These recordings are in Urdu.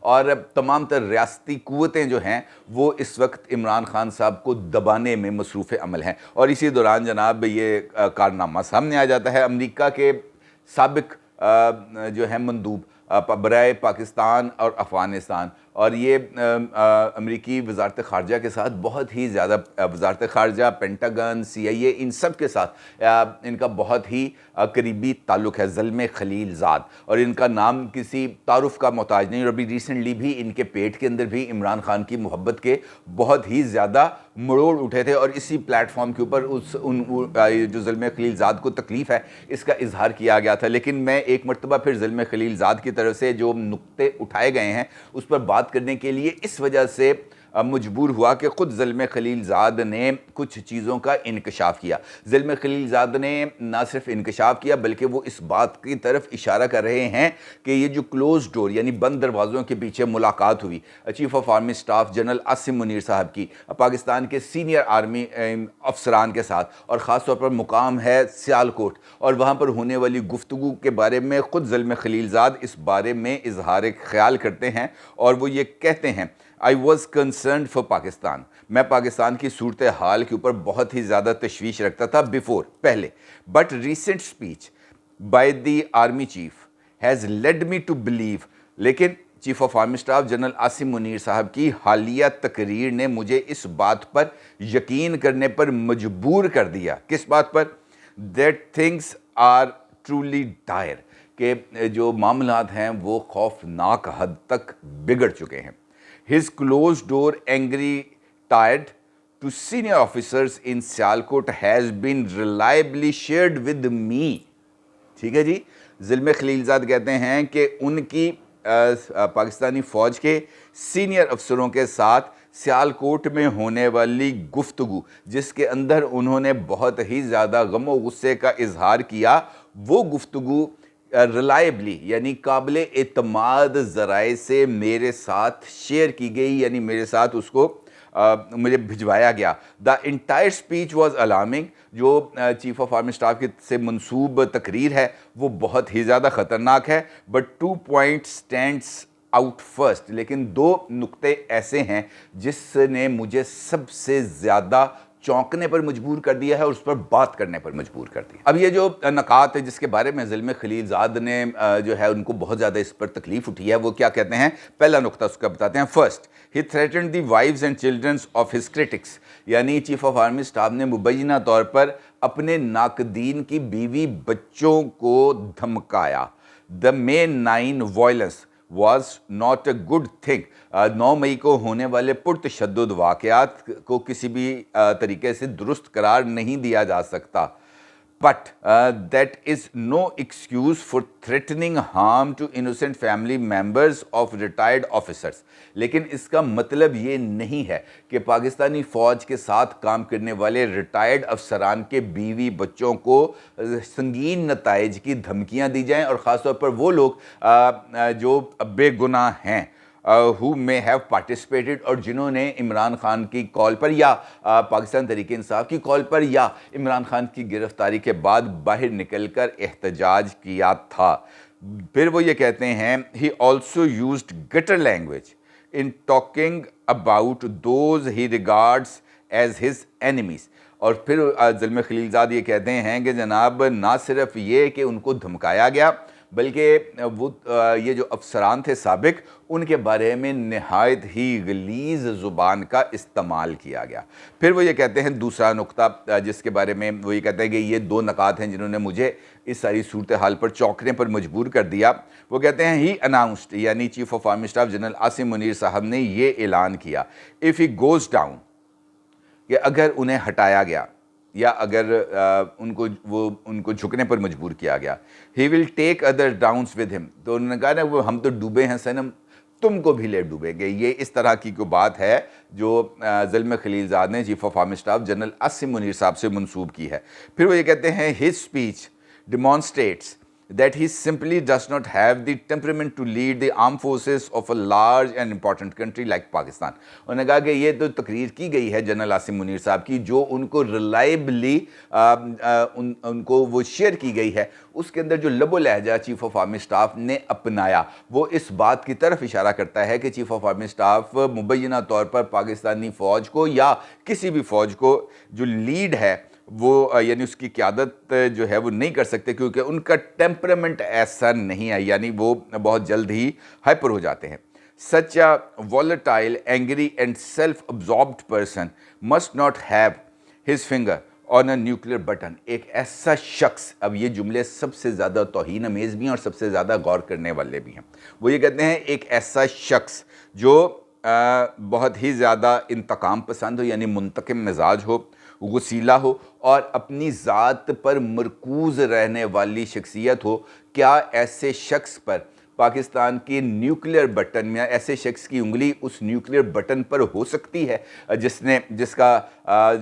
اور تمام تر ریاستی قوتیں جو ہیں وہ اس وقت عمران خان صاحب کو دبانے میں مصروف عمل ہیں۔ اور اسی دوران جناب یہ کارنامہ سامنے آ جاتا ہے امریکہ کے سابق جو ہیں مندوب برائے پاکستان اور افغانستان، اور یہ امریکی وزارت خارجہ کے ساتھ بہت ہی زیادہ، وزارت خارجہ، پینٹاگن، سی آئی اے، ان سب کے ساتھ ان کا بہت ہی قریبی تعلق ہے، زلمے خلیل زاد، اور ان کا نام کسی تعارف کا محتاج نہیں۔ اور ابھی ریسنٹلی بھی ان کے پیٹ کے اندر بھی عمران خان کی محبت کے بہت ہی زیادہ مڑوڑ اٹھے تھے، اور اسی پلیٹ فارم کے اوپر جو زلمے خلیل زاد کو تکلیف ہے اس کا اظہار کیا گیا تھا۔ لیکن میں ایک مرتبہ پھر زلمے خلیل زاد کی طرف سے جو نقطے اٹھائے گئے ہیں اس پر بات کرنے کے لیے اس وجہ سے مجبور ہوا کہ خود زلمے خلیل زاد نے کچھ چیزوں کا انکشاف کیا۔ زلمے خلیل زاد نے نہ صرف انکشاف کیا بلکہ وہ اس بات کی طرف اشارہ کر رہے ہیں کہ یہ جو کلوز ڈور یعنی بند دروازوں کے پیچھے ملاقات ہوئی chief of army staff general Asim Munir صاحب کی پاکستان کے سینئر آرمی افسران کے ساتھ، اور خاص طور پر مقام ہے سیالکوٹ، اور وہاں پر ہونے والی گفتگو کے بارے میں خود زلمے خلیل زاد اس بارے میں اظہار خیال کرتے ہیں، اور وہ یہ کہتے ہیں I was concerned for Pakistan, میں پاکستان کی صورتحال کے اوپر بہت ہی زیادہ تشویش رکھتا تھا پہلے، but recent speech by the army chief has led me to believe، لیکن chief of army staff general Asim Munir صاحب کی حالیہ تقریر نے مجھے اس بات پر یقین کرنے پر مجبور کر دیا۔ کس بات پر؟ that things are truly dire، کہ جو معاملات ہیں وہ خوفناک حد تک بگڑ چکے ہیں۔ His closed door angry tired to senior officers in Sialkot has been reliably shared with me۔ ٹھیک ہے جی، زلمے خلیل زاد کہتے ہیں کہ ان کی پاکستانی فوج کے سینئر افسروں کے ساتھ سیالکوٹ میں ہونے والی گفتگو جس کے اندر انہوں نے بہت ہی زیادہ غم و غصے کا اظہار کیا، وہ گفتگو ریلائبلی یعنی قابل اعتماد ذرائع سے میرے ساتھ شیئر کی گئی، یعنی میرے ساتھ اس کو مجھے بھجوایا گیا۔ The entire speech was alarming, جو چیف آف آرمی اسٹاف کی سے منسوب تقریر ہے وہ بہت ہی زیادہ خطرناک ہے، but 2 points stands out first, لیکن 2 نقطے ایسے ہیں جس نے مجھے سب سے زیادہ چونکنے پر مجبور کر دیا ہے اور اس پر بات کرنے پر مجبور کر دیا۔ اب یہ جو نکات ہے جس کے بارے میں زلمے خلیل زاد نے جو ہے ان کو بہت زیادہ اس پر تکلیف اٹھی ہے، وہ کیا کہتے ہیں؟ پہلا نقطہ اس کا بتاتے ہیں۔ First, he threatened the wives and children of his critics، یعنی چیف آف آرمی سٹاف نے مبینہ طور پر اپنے ناقدین کی بیوی بچوں کو دھمکایا۔ the May 9 violence was not a good thing، 9 مئی کو ہونے والے پرتشدد واقعات کو کسی بھی طریقے سے درست قرار نہیں دیا جا سکتا۔ But that is no excuse for threatening harm to innocent family members of retired officers، لیکن اس کا مطلب یہ نہیں ہے کہ پاکستانی فوج کے ساتھ کام کرنے والے ریٹائرڈ افسران کے بیوی بچوں کو سنگین نتائج کی دھمکیاں دی جائیں، اور خاص طور پر وہ لوگ جو بے گناہ ہیں who may have participated، اور جنہوں نے عمران خان کی کال پر یا پاکستان تحریک انصاف کی کال پر یا عمران خان کی گرفتاری کے بعد باہر نکل کر احتجاج کیا تھا۔ پھر وہ یہ کہتے ہیں he also used gutter language in talking about those he regards as his enemies، اور پھر زلمے خلیل زاد یہ کہتے ہیں کہ جناب نہ صرف یہ کہ ان کو دھمکایا گیا بلکہ وہ یہ جو افسران تھے سابق ان کے بارے میں نہایت ہی غلیظ زبان کا استعمال کیا گیا۔ پھر وہ یہ کہتے ہیں دوسرا نقطہ جس کے بارے میں وہ یہ کہتے ہیں کہ یہ 2 نکات ہیں جنہوں نے مجھے اس ساری صورتحال پر چونکنے پر مجبور کر دیا۔ وہ کہتے ہیں ہی اناؤنسڈ، یعنی chief of army staff general Asim Munir صاحب نے یہ اعلان کیا if he goes down، کہ اگر انہیں ہٹایا گیا یا اگر ان کو جھکنے پر مجبور کیا گیا، he will take others down with him، تو انہوں نے کہا نا وہ ہم تو ڈوبے ہیں صنم، تم کو بھی لے ڈوبیں گے۔ یہ اس طرح کی کوئی بات ہے جو زلمے خلیل زاد نے chief of army staff general Asim Munir صاحب سے منسوب کی ہے۔ پھر وہ یہ کہتے ہیں his speech demonstrates that he simply does not have the temperament to lead the armed forces of a large and important country like Pakistan. انہوں نے کہا کہ یہ تو تقریر کی گئی ہے جنرل عاصم منیر صاحب کی جو ان کو ریلائبلی ان کو وہ شیئر کی گئی ہے، اس کے اندر جو لب و لہجہ چیف آف آرمی اسٹاف نے اپنایا وہ اس بات کی طرف اشارہ کرتا ہے کہ چیف آف آرمی اسٹاف مبینہ طور پر پاکستانی فوج کو یا کسی بھی فوج کو جو لیڈ ہے وہ یعنی اس کی قیادت جو ہے وہ نہیں کر سکتے، کیونکہ ان کا ٹیمپرامنٹ ایسا نہیں ہے، یعنی وہ بہت جلد ہی ہائپر ہو جاتے ہیں. Such a volatile, angry and self-absorbed person must not have his finger on a nuclear button. ایک ایسا شخص، اب یہ جملے سب سے زیادہ توہین امیز بھی ہیں اور سب سے زیادہ غور کرنے والے بھی ہیں. وہ یہ کہتے ہیں ایک ایسا شخص جو بہت ہی زیادہ انتقام پسند ہو، یعنی منتقم مزاج ہو، غسیلہ ہو اور اپنی ذات پر مرکوز رہنے والی شخصیت ہو، کیا ایسے شخص پر پاکستان کی نیوکلیئر بٹن میں ایسے شخص کی انگلی اس نیوکلیئر بٹن پر ہو سکتی ہے جس کا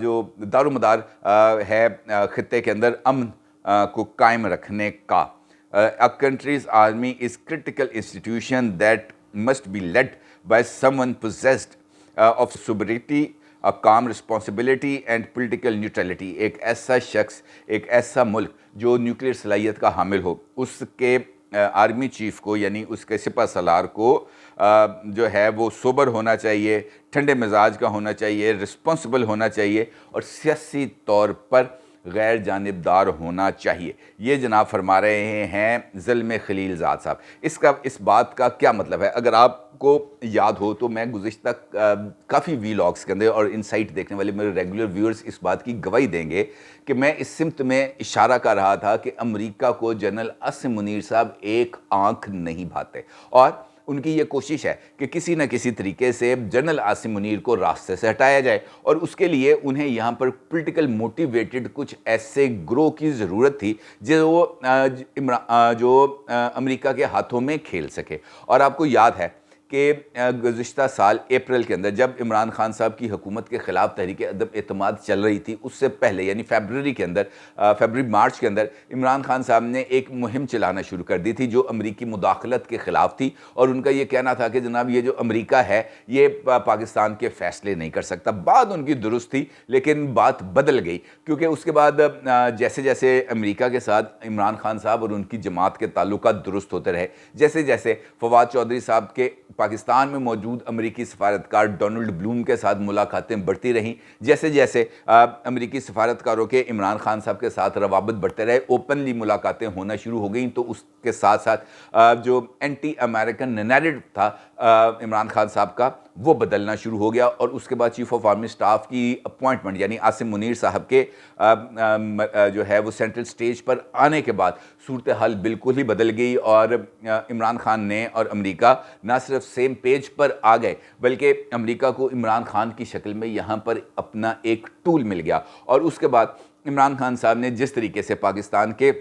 جو دار و مدار ہے خطے کے اندر امن کو قائم رکھنے کا. A country's army is critical institution that must be led by someone possessed of sobriety, a calm responsibility and political neutrality. ایک ایسا شخص، ایک ایسا ملک جو نیوکلیئر صلاحیت کا حامل ہو، اس کے آرمی چیف کو یعنی اس کے سپہ سالار کو جو ہے وہ سوبر ہونا چاہیے، ٹھنڈے مزاج کا ہونا چاہیے، رسپانسبل ہونا چاہیے اور سیاسی طور پر غیر جانبدار ہونا چاہیے. یہ جناب فرما رہے ہیں ظلم خلیل زاد صاحب. اس بات کا کیا مطلب ہے؟ اگر آپ کو یاد ہو تو میں گزشتہ کافی ویلاگس کے اندر اور انسائٹ دیکھنے والے میرے ریگولر ویورز اس بات کی گواہی دیں گے کہ میں اس سمت میں اشارہ کر رہا تھا کہ امریکہ کو جنرل عاصم منیر صاحب ایک آنکھ نہیں بھاتے اور ان کی یہ کوشش ہے کہ کسی نہ کسی طریقے سے جنرل عاصم منیر کو راستے سے ہٹایا جائے اور اس کے لیے انہیں یہاں پر پولیٹیکل موٹیویٹڈ کچھ ایسے گروہ کی ضرورت تھی جو امریکہ کے ہاتھوں میں کھیل سکے. اور آپ کو یاد ہے کہ گزشتہ سال اپریل کے اندر جب عمران خان صاحب کی حکومت کے خلاف تحریک عدم اعتماد چل رہی تھی، اس سے پہلے یعنی فیبرری مارچ کے اندر عمران خان صاحب نے ایک مہم چلانا شروع کر دی تھی جو امریکی مداخلت کے خلاف تھی اور ان کا یہ کہنا تھا کہ جناب یہ جو امریکہ ہے یہ پاکستان کے فیصلے نہیں کر سکتا. بات ان کی درست تھی لیکن بات بدل گئی، کیونکہ اس کے بعد جیسے جیسے امریکہ کے ساتھ عمران خان صاحب اور ان کی جماعت کے تعلقات درست ہوتے رہے، جیسے جیسے فواد چودھری صاحب کے پاکستان میں موجود امریکی سفارتکار ڈونلڈ بلوم کے ساتھ ملاقاتیں بڑھتی رہیں، جیسے جیسے امریکی سفارتکاروں کے عمران خان صاحب کے ساتھ روابط بڑھتے رہے، اوپنلی ملاقاتیں ہونا شروع ہو گئیں، تو اس کے ساتھ ساتھ جو اینٹی امریکن نیریٹو تھا عمران خان صاحب کا وہ بدلنا شروع ہو گیا. اور اس کے بعد چیف آف آرمی اسٹاف کی اپوائنٹمنٹ یعنی عاصم منیر صاحب کے جو ہے وہ سینٹرل سٹیج پر آنے کے بعد صورتحال بالکل ہی بدل گئی اور عمران خان نے اور امریکہ نہ صرف سیم پیج پر آ گئے بلکہ امریکہ کو عمران خان کی شکل میں یہاں پر اپنا ایک ٹول مل گیا. اور اس کے بعد عمران خان صاحب نے جس طریقے سے پاکستان کے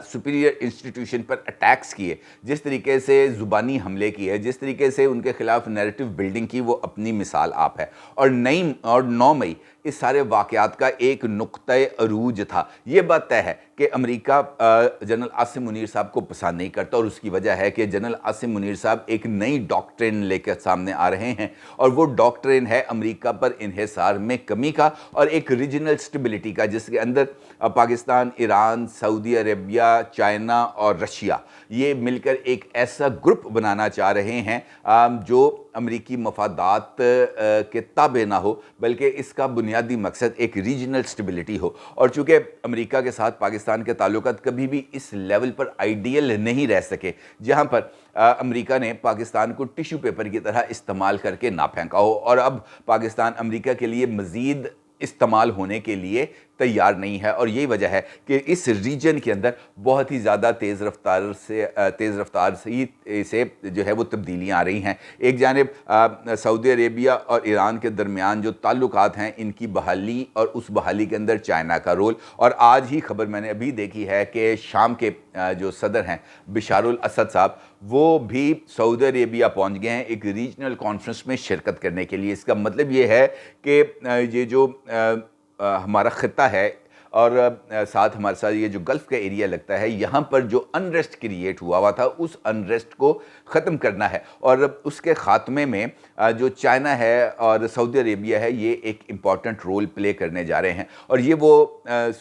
سپیریئر انسٹیٹیوشن پر اٹیکس کیے، جس طریقے سے زبانی حملے کیے، جس طریقے سے ان کے خلاف نیریٹو بلڈنگ کی، وہ اپنی مثال آپ ہے. اور 9 مئی اس سارے واقعات کا ایک نقطۂ عروج تھا. یہ بات طے ہے کہ امریکہ جنرل عاصم منیر صاحب کو پسند نہیں کرتا اور اس کی وجہ ہے کہ جنرل عاصم منیر صاحب ایک نئی ڈاکٹرین لے کر سامنے آ رہے ہیں اور وہ ڈاکٹرین ہے امریکہ پر انحصار میں کمی کا اور ایک ریجنل سٹیبلٹی کا، جس کے اندر پاکستان، ایران، سعودی عربیہ، چائنا اور رشیا یہ مل کر ایک ایسا گروپ بنانا چاہ رہے ہیں جو امریکی مفادات کے تابع نہ ہو بلکہ اس کا بنیادی مقصد ایک ریجنل سٹیبلٹی ہو. اور چونکہ امریکہ کے ساتھ پاکستان کے تعلقات کبھی بھی اس لیول پر آئیڈیل نہیں رہ سکے جہاں پر امریکہ نے پاکستان کو ٹیشو پیپر کی طرح استعمال کر کے نہ پھینکا ہو، اور اب پاکستان امریکہ کے لیے مزید استعمال ہونے کے لیے تیار نہیں ہے. اور یہی وجہ ہے کہ اس ریجن کے اندر بہت ہی زیادہ تیز رفتار سے جو ہے وہ تبدیلیاں آ رہی ہیں. ایک جانب سعودی عربیہ اور ایران کے درمیان جو تعلقات ہیں ان کی بحالی اور اس بحالی کے اندر چائنا کا رول، اور آج ہی خبر میں نے ابھی دیکھی ہے کہ شام کے جو صدر ہیں بشار الاسد صاحب وہ بھی سعودی عربیہ پہنچ گئے ہیں ایک ریجنل کانفرنس میں شرکت کرنے کے لیے. اس کا مطلب یہ ہے کہ یہ جو ہمارا خطہ ہے اور ساتھ ہمارے ساتھ یہ جو گلف کا ایریا لگتا ہے، یہاں پر جو انریسٹ کریٹ ہوا تھا اس انریسٹ کو ختم کرنا ہے، اور اس کے خاتمے میں جو چائنا ہے اور سعودی عربیہ ہے یہ ایک امپورٹنٹ رول پلے کرنے جا رہے ہیں، اور یہ وہ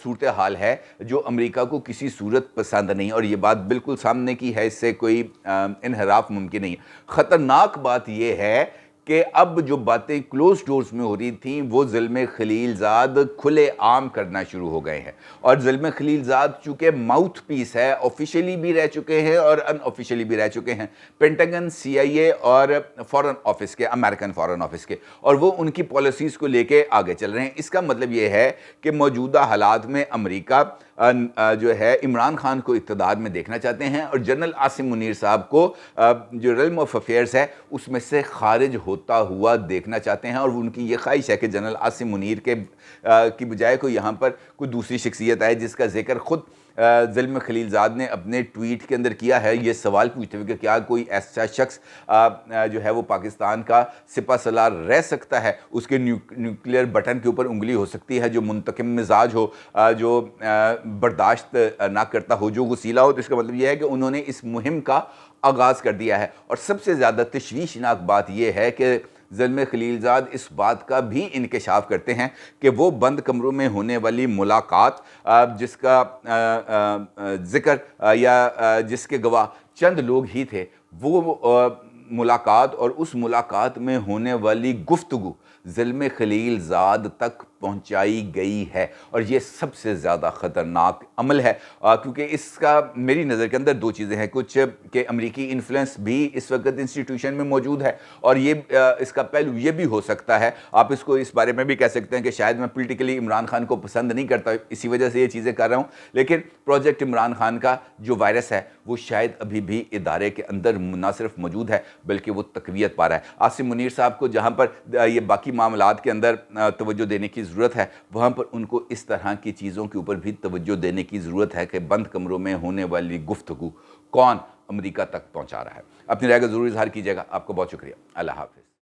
صورتحال ہے جو امریکہ کو کسی صورت پسند نہیں، اور یہ بات بالکل سامنے کی ہے، اس سے کوئی انحراف ممکن نہیں ہے۔ خطرناک بات یہ ہے کہ اب جو باتیں کلوز ڈورز میں ہو رہی تھیں وہ زلمے خلیل زاد کھلے عام کرنا شروع ہو گئے ہیں، اور زلمے خلیل زاد چونکہ ماؤتھ پیس ہے، آفیشلی بھی رہ چکے ہیں اور ان آفیشلی بھی رہ چکے ہیں پینٹاگن، سی آئی اے اور فارن آفس کے، امریکن فارن آفس کے، اور وہ ان کی پالیسیز کو لے کے آگے چل رہے ہیں۔ اس کا مطلب یہ ہے کہ موجودہ حالات میں امریکہ جو ہے عمران خان کو اقتدار میں دیکھنا چاہتے ہیں، اور جنرل عاصم منیر صاحب کو جو ریلم آف افیئرز ہے اس میں سے خارج ہوتا ہوا دیکھنا چاہتے ہیں، اور ان کی یہ خواہش ہے کہ جنرل عاصم منیر کی بجائے کوئی یہاں پر کوئی دوسری شخصیت آئے، جس کا ذکر خود زلمے خلیل زاد نے اپنے ٹویٹ کے اندر کیا ہے، یہ سوال پوچھتے ہوئے کہ کیا کوئی ایسا شخص جو ہے وہ پاکستان کا سپہ سالار رہ سکتا ہے، اس کے نیوکلیئر بٹن کے اوپر انگلی ہو سکتی ہے، جو منتقم مزاج ہو، جو برداشت نہ کرتا ہو، جو غسیلہ ہو۔ تو اس کا مطلب یہ ہے کہ انہوں نے اس مہم کا آغاز کر دیا ہے، اور سب سے زیادہ تشویشناک بات یہ ہے کہ زلمے خلیل زاد اس بات کا بھی انکشاف کرتے ہیں کہ وہ بند کمروں میں ہونے والی ملاقات جس کا ذکر یا جس کے گواہ چند لوگ ہی تھے، وہ ملاقات اور اس ملاقات میں ہونے والی گفتگو زلمے خلیل زاد تک پہنچائی گئی ہے، اور یہ سب سے زیادہ خطرناک عمل ہے، کیونکہ اس کا میری نظر کے اندر دو چیزیں ہیں، کچھ کہ امریکی انفلوئنس بھی اس وقت انسٹیٹیوشن میں موجود ہے، اور یہ اس کا پہلو یہ بھی ہو سکتا ہے، آپ اس کو اس بارے میں بھی کہہ سکتے ہیں کہ شاید میں پولیٹیکلی عمران خان کو پسند نہیں کرتا، اسی وجہ سے یہ چیزیں کر رہا ہوں، لیکن پروجیکٹ عمران خان کا جو وائرس ہے وہ شاید ابھی بھی ادارے کے اندر نہ صرف موجود ہے بلکہ وہ تقویت پا رہا ہے۔ عاصم منیر صاحب کو جہاں پر یہ باقی معاملات کے اندر توجہ دینے کی ضرورت ہے، وہاں پر ان کو اس طرح کی چیزوں کے اوپر بھی توجہ دینے کی ضرورت ہے کہ بند کمروں میں ہونے والی گفتگو کون امریکہ تک پہنچا رہا ہے۔ اپنی رائے کا ضرور اظہار کیجیے گا۔ آپ کو بہت شکریہ۔ اللہ حافظ۔